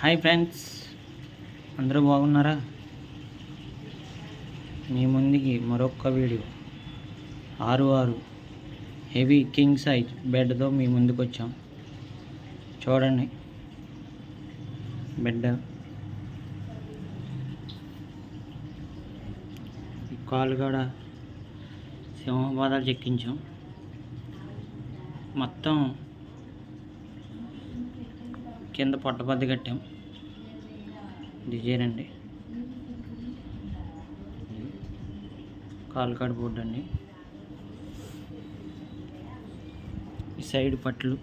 Hi friends, అందరూ బాగున్నారా? మీ ముందుకి మరొక video 6x6 heavy king size బెడ్తో మీ ముందుకు వచ్చాం. చూడండి, బెడ్ ఈ కాలు కూడా సింహపాదాలు చెక్కించాం. మొత్తం కింద పొట్టబద్ది కట్టాం. డిజైన్ అండి, కాలు కాడ బోర్డు అండి. ఈ సైడ్ పట్లు,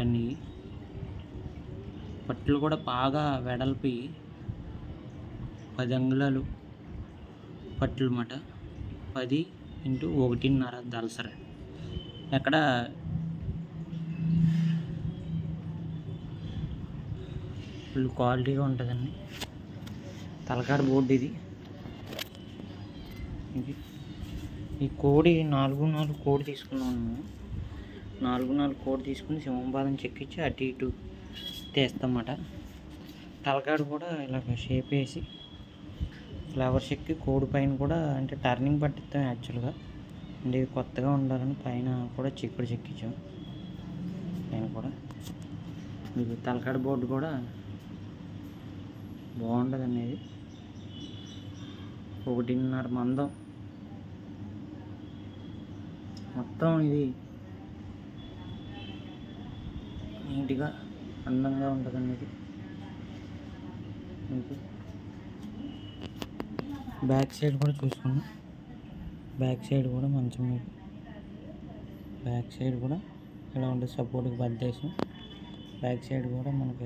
అన్నీ పట్లు కూడా బాగా వెడల్పి 10 అంగుళాలు పట్లు అన్నమాట. 10x1.5 దళసర. ఎక్కడ ఫుల్ క్వాలిటీగా ఉంటుందండి. తలకాడ బోర్డు ఇది. ఈ కోడి 4x4 కోడి తీసుకున్నాము. 4x4 కోడి తీసుకుని సింహపాదం చెక్కించి అటు ఇటు తీస్తామన్నమాట. తలకాడ కూడా ఇలాగ షేప్ వేసి ఫ్లవర్ చెక్కి కోడి పైన కూడా అంటే టర్నింగ్ పట్టిస్తాం యాక్చువల్గా. అంటే ఇది కొత్తగా ఉండాలని పైన కూడా చిక్కుడు చెక్కించాం. పైన కూడా ఇది తలకాడ బోర్డు కూడా బాగుంటుంది అనేది. 1.5 మందం మొత్తం. ఇది నీట్గా అందంగా ఉంటుంది అనేది. బ్యాక్ సైడ్ కూడా చూసుకున్నాం. బ్యాక్ సైడ్ కూడా మంచం మీద బ్యాక్ సైడ్ కూడా ఇలా ఉంటుంది. సపోర్ట్కి బద్దేశం. బ్యాక్ సైడ్ కూడా మనకి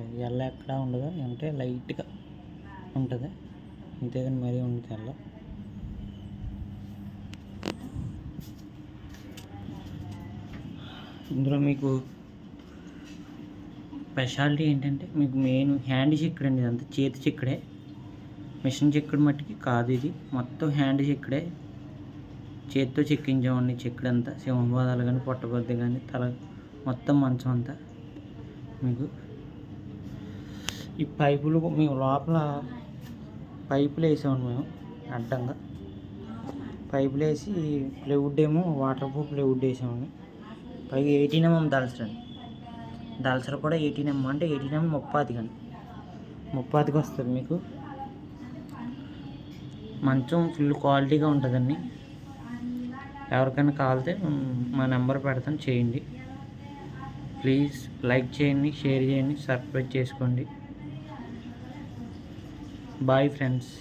ఎక్కడ ఉండదు, అంటే లైట్గా ఉంటుంది అంతేగాని మరీ ఉంటుంది ఎల్ల. ఇందులో మీకు స్పెషాలిటీ ఏంటంటే మీకు మెయిన్ హ్యాండ్ చిక్కుడు అండి. ఇదంతా చేతి చిక్కుడే, మిషన్ చిక్కుడు మట్టికి కాదు. ఇది మొత్తం హ్యాండ్ చిక్కుడే. చేతితో చెక్కించామండి. చిక్కుడంతా సింహపాదాలు కానీ పొట్టబద్ది కానీ తల మొత్తం మంచం అంతా. మీకు ఈ పైపులు మేము లోపల పైపులు వేసామండి. మేము అడ్డంగా పైపులు వేసి ప్లైవుడ్ ఏమో వాటర్ ప్రూఫ్ ప్లైవుడ్ వేసామండి. పైగా 18mm దళసర అండి. దళసర కూడా 18mm, అంటే 18mm 30 కానీ 30కి వస్తుంది మీకు. మంచం ఫుల్ క్వాలిటీగా ఉంటుందండి. ఎవరికైనా కావాలితే మా నెంబర్ పెడతాను, చేయండి. ప్లీజ్ లైక్ చేయండి, షేర్ చేయండి, సబ్స్క్రైబ్ చేసుకోండి. Bye friends.